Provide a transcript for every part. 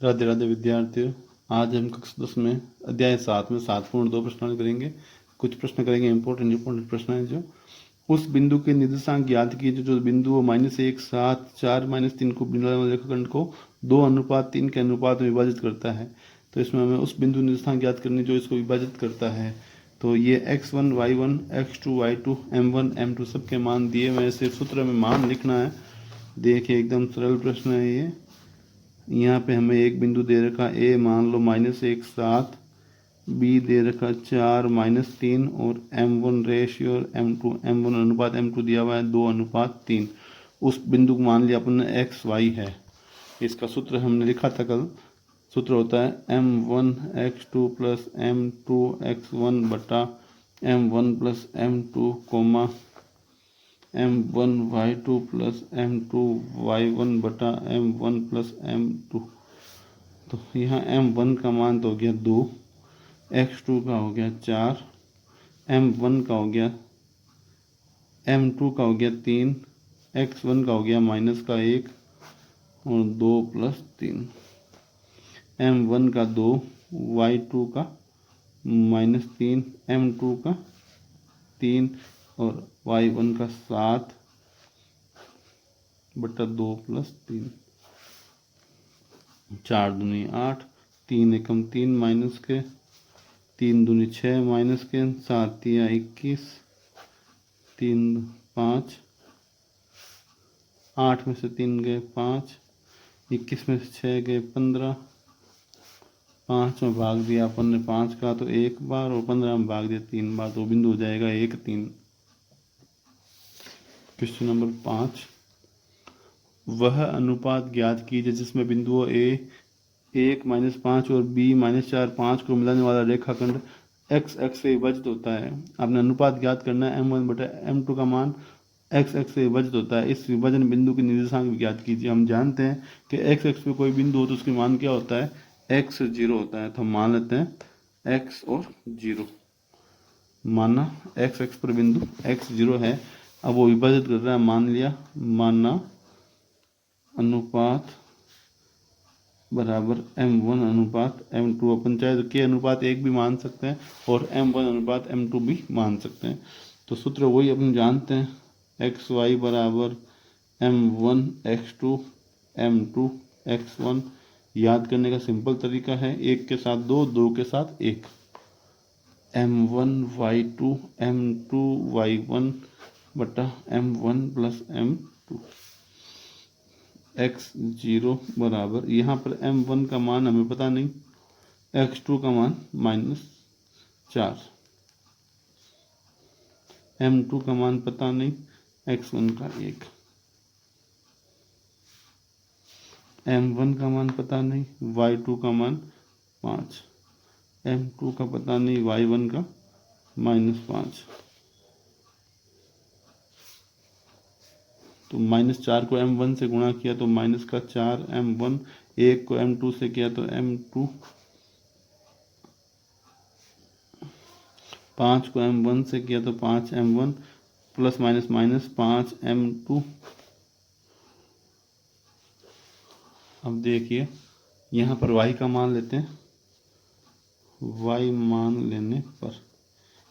राधे राधे विद्यार्थियों। आज हम कक्षा 10 में अध्याय 7 में 7 पूर्ण 2 प्रश्न करेंगे। कुछ प्रश्न करेंगे इंपॉर्टेंट प्रश्न है। जो उस बिंदु के निर्देशांक ज्ञात कीजिए जो बिंदु -1, 7, 4, -3 को रेखाखंड को 2:3 के अनुपात में विभाजित करता है। तो इसमें हमें उस बिंदु निर्देशांक ज्ञात करनी जो इसको विभाजित करता है। तो ये x1, y1, x2, y2, m1, m2 सबके मान दिए हुए, सिर्फ सूत्र में मान लिखना है। देखिए एकदम सरल प्रश्न है ये। यहाँ पे हमें एक बिंदु दे रखा a मान लो -1, 7, b दे रखा 4, -3 और m1 रेशियो और m1 अनुपात m2 दिया हुआ है 2:3। उस बिंदु को मान लिया अपन ने x y है। इसका सूत्र हमने लिखा था कल। सूत्र होता है m1 x2 plus m2 x1 बटा m1 plus m2 coma m1 y2 plus m2 y1 बटा m1 प्लस m2। तो यहाँ m1 का मान तो हो गया 2, x2 का हो गया 4, m1 का हो गया, m2 का हो गया 3, x1 का हो गया -1 और 2 + 3, m1 का 2, y2 का -3, m2 का 3 और y1 का 7 बटा 2 + 3। 4 दूनी 8, 3 एकम 3 माइनस के, 3 दूनी 6 माइनस के, 7 तिया 21, 3 5, 8 में से 3 गए 5, 21 में से 6 गए 15, 5 में भाग दिया अपन ने 5 का तो 1 बार और 15 में भाग दिया 3 बार, तो बिंदु हो जाएगा 1, 3। क्वेश्चन नंबर 5, वह अनुपात ज्ञात कीजिए जिसमें बिंदुओं a 1, -5 और b -4, 5 को मिलाने वाला रेखाखंड x अक्ष से विभाजित होता है। आपने अनुपात ज्ञात करना है। m1 बटा m2 का मान x अक्ष से विभाजित होता है। इस विभाजन बिंदु के निर्देशांक भी ज्ञात कीजिए। हम जानते हैं कि x अक्ष पे कोई बिंदु हो तो उसके मान क्या होता है, x 0 होता है। तो हम मान लेते हैं x और 0। माना x अक्ष पर बिंदु x 0 है। अब वो विभाजित कर रहा है, मान लिया। माना अनुपात बराबर m1 अनुपात m2। अपन चाहे तो k अनुपात 1 भी मान सकते हैं और m1 अनुपात m2 भी मान सकते हैं। तो सूत्र वही अपन जानते हैं, एक्स वाई बराबर m1 x2 m2 x1। याद करने का सिंपल तरीका है, 1 के साथ 2, 2 के साथ 1, m1 y2 m2 y1 बटा m1 प्लस m2। x0 बराबर, यहाँ पर m1 का मान हमें पता नहीं, x2 का मान -4, m2 का मान पता नहीं, x1 का 1, m1 का मान पता नहीं, y2 का मान 5, m2 का पता नहीं, y1 का -5। तो -4 को m1 से गुणा किया तो -4 m1, 1 को m2 से किया तो m2, 5 को m1 से किया तो 5 m1 plus minus minus 5 m2। अब देखिए यहाँ पर y का मान लेते हैं। y मान लेने पर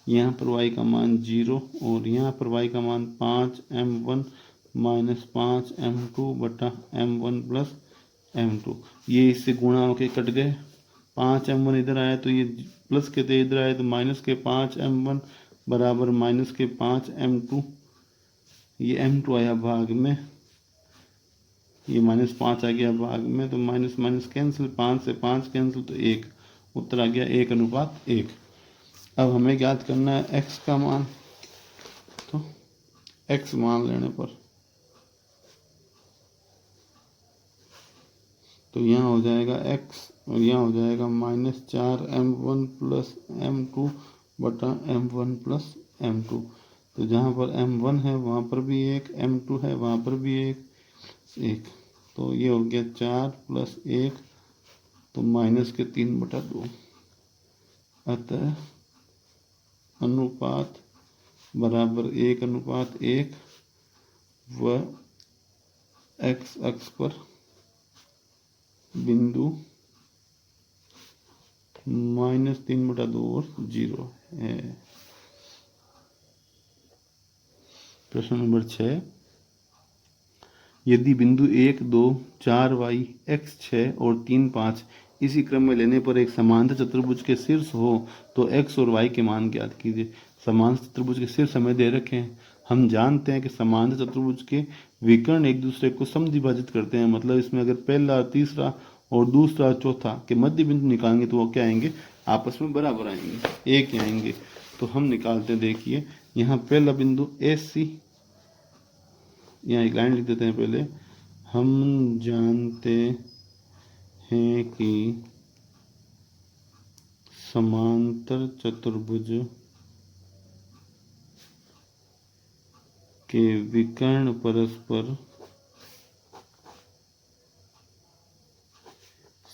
यहाँ पर y का मान 0 और यहाँ पर y का मान 5 m1 -5 m2 बटा m1 प्लस m2। ये इससे गुणा होके कट गए। 5 m1 इधर आया तो ये प्लस के थे, इधर आए तो माइनस के 5 m1 बराबर माइनस के 5 m2। ये m2 आया भाग में, ये -5 आ गया भाग में, तो माइनस माइनस कैंसिल, 5 से 5 कैंसिल तो 1, उत्तर आ गया 1:1। अब हमें ज्ञात करना है x का मान। तो x मान लेने पर तो यहाँ हो जाएगा x और यहाँ हो जाएगा -4 m1 प्लस m2 बटा m1 प्लस m2। तो जहाँ पर m1 है वहाँ पर भी 1, m2 है वहाँ पर भी 1। तो ये हो गया 4 + 1, तो -3/2। अतः अनुपात बराबर 1:1 व x अक्ष पर बिंदु -3/2 और 0 है। प्रश्न नंबर 6, यदि बिंदु 1, 2, 4 y, x 6 और 3, 5 इसी क्रम में लेने पर एक समांतर चतुर्भुज के शीर्ष हो तो x और y के मान ज्ञात कीजिए। समांतर चतुर्भुज के शीर्ष हमें दे रखे हैं। हम जानते हैं कि समांतर चतुर्भुज के विकर्ण एक दूसरे को समद्विभाजित करते हैं। मतलब इसमें अगर पहला, तीसरा और दूसरा, चौथा के मध्य बिंदु निकालेंगे तो वो क्या आएंगे, आपस में बराबर आएंगे, एक ही आएंगे। तो हम निकालते हैं, देखिए यहाँ पहला बिंदु AC, यहाँ एक लाइन लिख देते हैं पहले। हम जानते हैं कि समांतर चतुर्भुज के विकर्ण परस्पर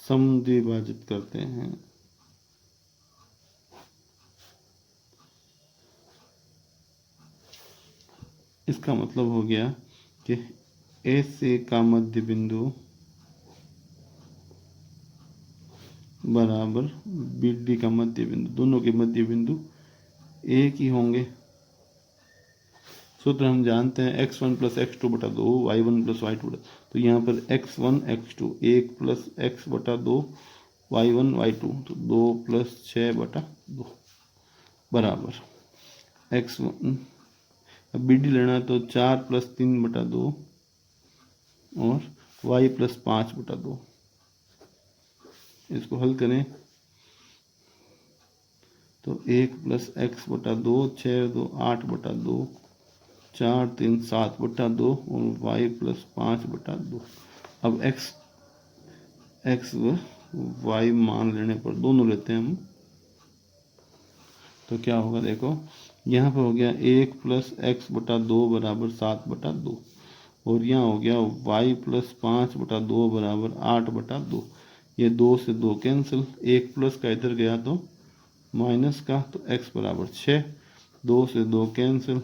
समद्विभाजित करते हैं। इसका मतलब हो गया कि ए से का मध्य बिंदु बराबर BD का मध्य बिंदु, दोनों के मध्य बिंदु एक ही होंगे। सूत्र हम जानते हैं x1 + x2 बटा 2 y1 + y2 बटा, तो यहाँ पर x1 x2 1 + x बटा 2 y1 y2, तो 2 + 6 बटा 2 बराबर x1। अब BD लेना है तो 4 + 3 बटा 2 और y + 5 बटा 2। इसको हल करें तो 1 + x बटा 2, 6 2 8 बटा 2, 4 3 7 बटा 2 और y + 5 बटा 2। अब x व y मान लेने पर, दोनों लेते हैं हम, तो क्या होगा, देखो यहाँ पर हो गया 1 + x बटा 2 बराबर 7 बटा 2 और यहाँ हो गया y + 5 बटा 2 बराबर 8 बटा 2। ये 2 से 2 कैंसिल, 1 प्लस का इधर गया तो माइनस का, तो x बराबर 6, 2 से 2 कैंसिल,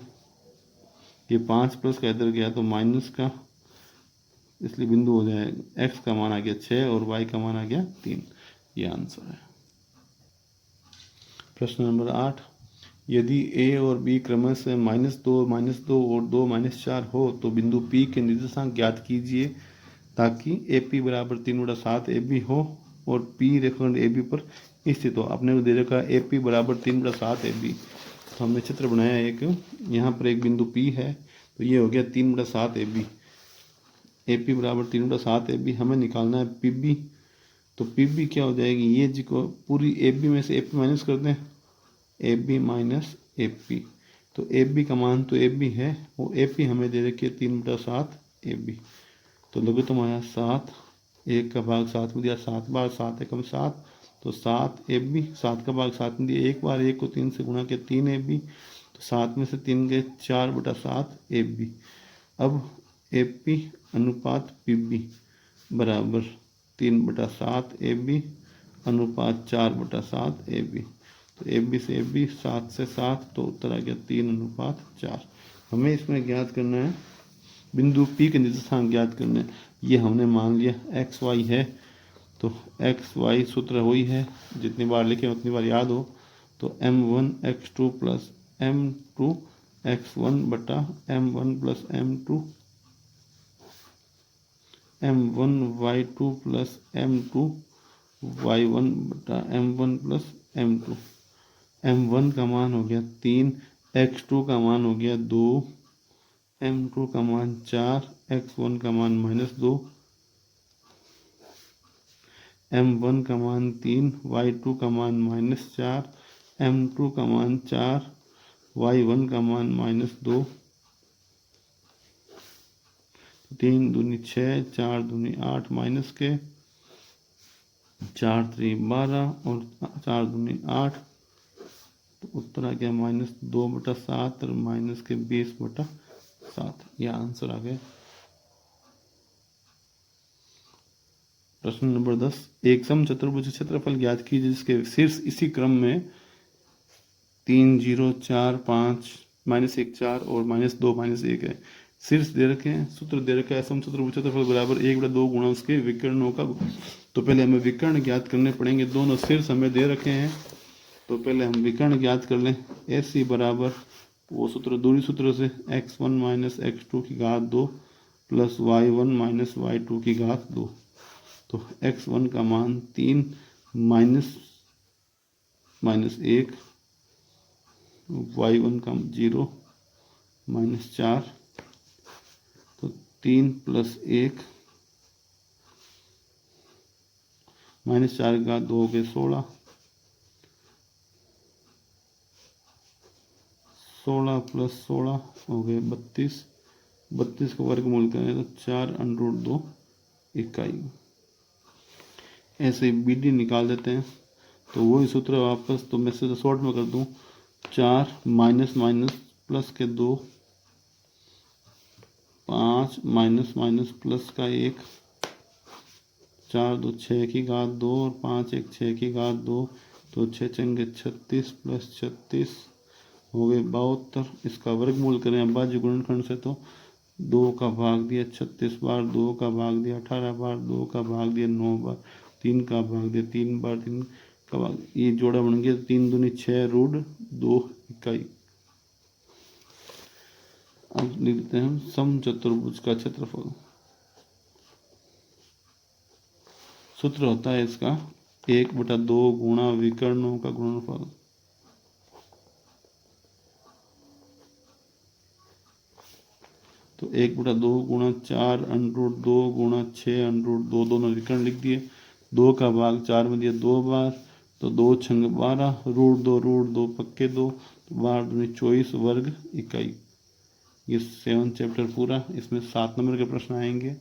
ये 5 प्लस का इधर गया तो माइनस का, इसलिए बिंदु हो जाएगा x का मान आ गया 6 और y का मान आ गया 3। ये आंसर है। प्रश्न नंबर 8, यदि a और b क्रमशः -2 -2 और 2 -4 हो तो बिंदु P के निर्देशांक ज्ञात कीजिए ताकि AP बराबर 3/7 AB हो और P रेखाखंड AB पर स्थित हो। अपने को दे रखा है AP बराबर 3/7 AB, तो हमने चित्र बनाया एक, यहाँ पर एक बिंदु P है, तो ये हो गया 3/7 AB। AP बराबर 3/7 AB, हमें निकालना है PB। तो PB क्या हो जाएगी, ये जी को पूरी AB में से AP माइनस कर दें, AB माइनस AP, तो AB का मान तो AB है, वो AP हमें दे रखी है 3/7 AB। तो लघुत्तम आया 7, 1 का भाग 7 में दिया, 7 बार 7 एकम 7, तो 7 AB, 7 का भाग 7 में दिया, एक बार 1 को 3 से गुणा किया 3 AB, तो 7 में से 3 गए 4/7 AB। अब AP अनुपात PB बराबर 3/7 AB अनुपात 4/7 AB। तो AB से AB 7 से 7, तो उत्तर आ गया 3/4। हमें इसमें ज्ञात करना है बिंदु P के निर्देशांक ज्ञात करने। ये हमने मान लिया x y है, तो x y सूत्र वही है, जितनी बार लिखे उतनी बार याद हो। तो m1 x2 + m2 x1 बटा m1 + m2, m1 y2 + m2 y1 बटा m1 + m2। m1 का मान हो गया 3, x2 का मान हो गया 2, m2 का मान 4, x1 का मान -2, m1 का मान 3, y2 का मान -4, m2 का मान 4, y1 का मान -2। 3 दूनी 6, 4 दूनी 8 माइनस के, 4 3 12 और 4 दूनी 8, तो उत्तर आ गया -2/7 और माइनस के 20/7। यह आंसर आ गया। प्रश्न नंबर 10, एक समचतुर्भुज क्षेत्रफल ज्ञात कीजिए जिसके शीर्ष इसी क्रम में 3 0 4 5 -1 4 और -2 -1 है। शीर्ष दे रखे हैं, सूत्र दे रखा है समचतुर्भुज क्षेत्रफल बराबर 1/2 गुणा उसके विकर्णों का तो पहले हमें विकर्ण ज्ञात करने पड़ेंगे। दोनों शीर्ष हमें दे रखे हैं, तो पहले हम विकर्ण ज्ञात कर लें। AC बराबर वो सूत्र दूरी सूत्र से x1 माइनस x2 की घात 2 प्लस y1 माइनस y2 की घात 2। तो x1 का मान 3 माइनस 1, y1 का 0 माइनस 4, तो 3 प्लस 1 माइनस 4 का 2 हो गए 16, 16 प्लस 16 हो गए 32, 32 का वर्गमूल करें तो 4√2 इकाई। ऐसे BD निकाल देते हैं, तो वही सूत्र वापस, तो मैं सीधा शॉर्ट में कर दूं, 4 माइनस माइनस प्लस के 2, 5 माइनस माइनस प्लस का 1, 4 2 6 की घात 2 और 5 1 6 की घात 2, तो 6 चंगे 36 प्लस 36 हो गए 72। इसका वर्गमूल करें अभाज्य गुणनखंड से, तो 2 का भाग दिया 36 बार, 2 का भाग दिया 18 बार, 2 का भाग दिया 9 बार, 3 का भाग दिया 3 बार, 3 का भाग, ये जोड़ा बन गया 3 दूनी 6√2 इकाई। अब लिख देते हैं समचतुर्भुज का क्षेत्रफल। सूत्र होता है इसका 1/2 गुणा विकर्णों का गुणनफल। तो 1/2 गुणा 4√2 गुणा 6√2, दोनों विकर्ण लिख दिए। 2 का भाग 4 में दिया 2 बार, तो 2 छंग 12, √2 पक्के 2, 12 दूनी 24 वर्ग इकाई। ये 7 चैप्टर पूरा। इसमें 7 नंबर के प्रश्न आएंगे।